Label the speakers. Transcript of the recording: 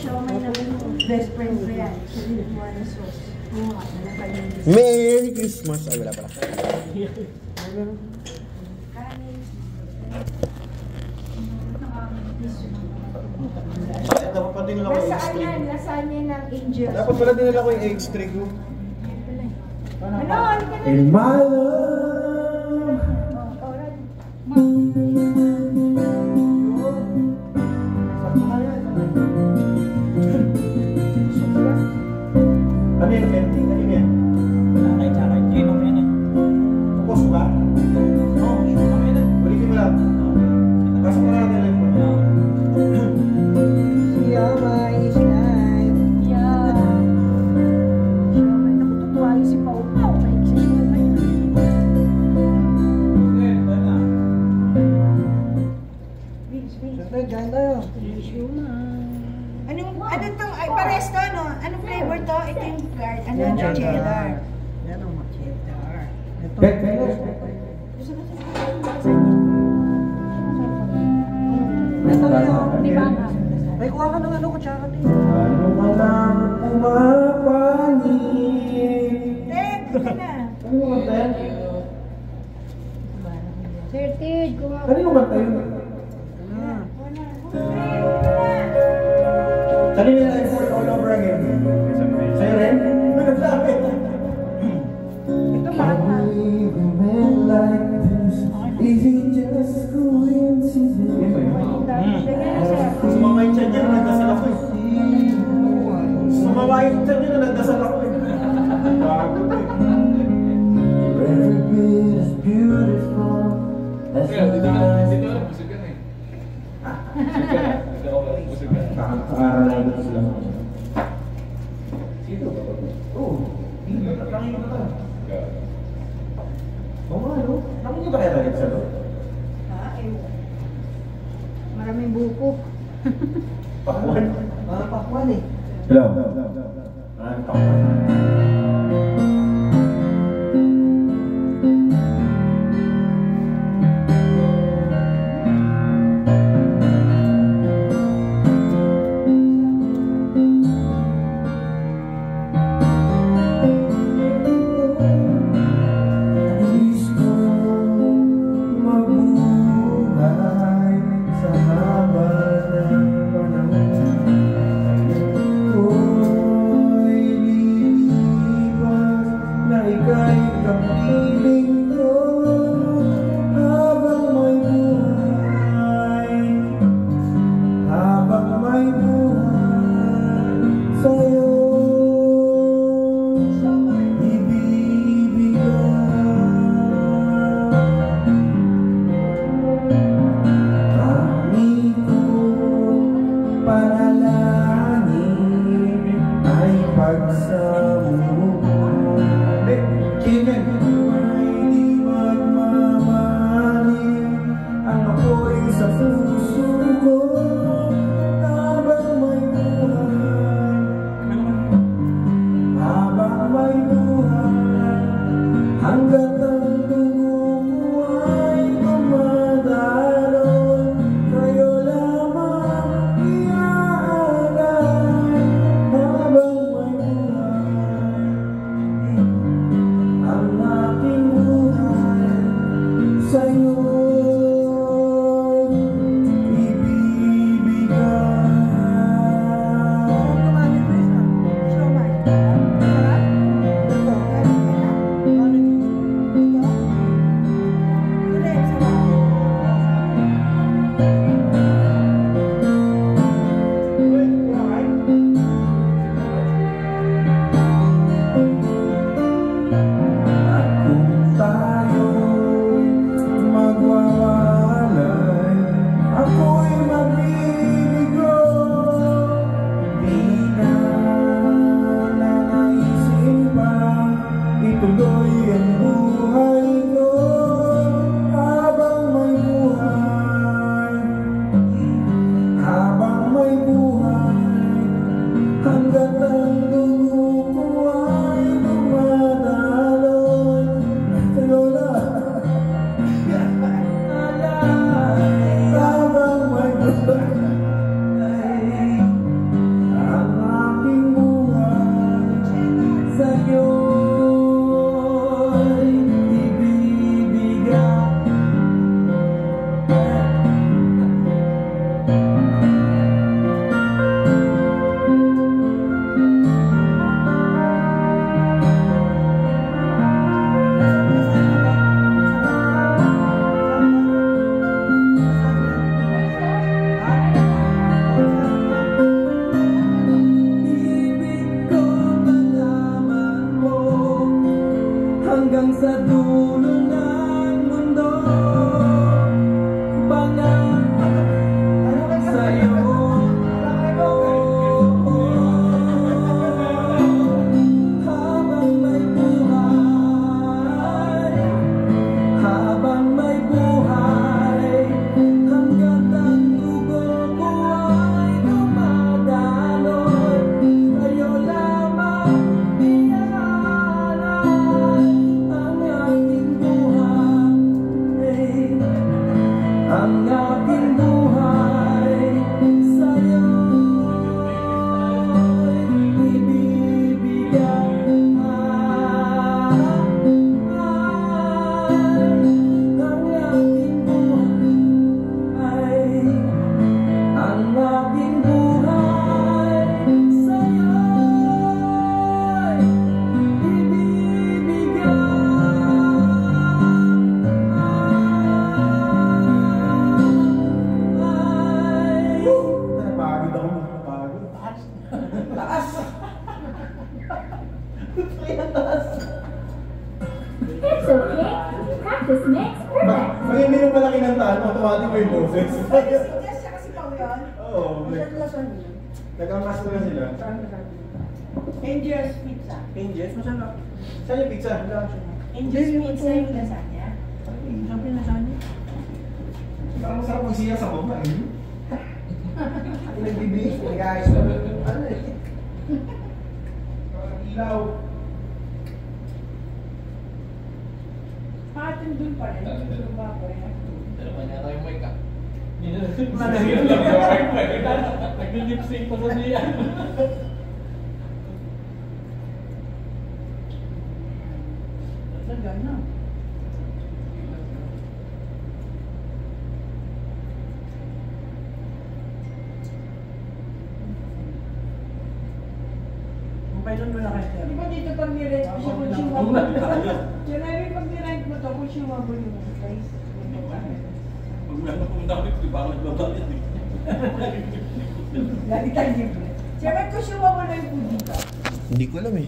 Speaker 1: siomay na best friend ko yan.
Speaker 2: Merry Christmas! Ay, wala pala.
Speaker 3: Dapat pa din nila ko yung egg string.
Speaker 1: Nasaan yan ng angels?
Speaker 3: Dapat pala din nila ko yung egg string ko.
Speaker 1: Ano?
Speaker 3: In my love. Ano yung ending? Ano yan?
Speaker 4: Ay, tsaka yun ang yan eh.
Speaker 3: Tapos ba?
Speaker 4: Oo, sure kami na.
Speaker 3: Ulitin mo lang. Pasok mo lang natin mo.
Speaker 1: Siomay is life. Yeah. Siomay. Nakututuwa yung si Pao Pao. May si Siomay.
Speaker 5: Siyempre, dyan tayo.
Speaker 1: Ano tong, ay pares to, no? Anong flavor to? Ito yung guard. Ano yung cheddar?
Speaker 5: Yan ang cheddar. Ito. Ito yun.
Speaker 1: Di ba?
Speaker 5: Ay, kuha ka ng ano, kutsara din.
Speaker 3: Ano man lang umapanib.
Speaker 1: Ted, ito na.
Speaker 3: Ano yung kanta yan?
Speaker 1: Sir Ted, kuha
Speaker 3: Ano yung kanta yun? Kanina na effort all over again. Sa'yo rin? Nagsabi.
Speaker 1: Ito mata.
Speaker 3: Is it just coincidence? Sumama yung tiyan niya na nagdasal ako eh. Sumama yung tiyan niya na nagdasal ako eh. Bago eh. Every bit is beautiful. That's nakakaaral na sila. Sino ba? Oo. Nakangin ko na. Oo nga, no? Nakangin ba kaya tayo sa loob?
Speaker 1: Maraming buko.
Speaker 3: Pakwan?
Speaker 5: Pakwan eh.
Speaker 3: Hello? Pakwan.
Speaker 6: practice makes perfect.
Speaker 3: Pag hindi mo pala kinantaan, automatic may boses.
Speaker 1: Yes, siya kasi pao yun.
Speaker 3: Oo.
Speaker 1: Naglason yun.
Speaker 3: Nagkamask na sila.
Speaker 1: Saan naglason? Angel's Pizza.
Speaker 5: Angels, masarap.
Speaker 3: Saan yung pizza?
Speaker 1: Angel's Pizza yung lasagna.
Speaker 5: Sabi na saan niya?
Speaker 3: Parang masarap magsiya sa baba eh.
Speaker 5: Nagbibihis na guys. Ano eh?
Speaker 3: Parang ilaw.
Speaker 1: Patin dun pa rin. Lumaba yan.
Speaker 4: Dalawa niya tayo mic ah. Nag-lip-sync pa sa niya.
Speaker 1: Talaga na.
Speaker 5: Kailan mo na kayo?
Speaker 1: Di ba dito pag nirent mo siya kung chewable? Janari, pag nirent mo to, kung chewable yung place.
Speaker 4: Pag wala na pumunta kami, di ba ako nagbabayad eh.
Speaker 1: Lagi tayo libre. Siyempre, kung chewable na yung food dito.
Speaker 2: Hindi ko alam eh.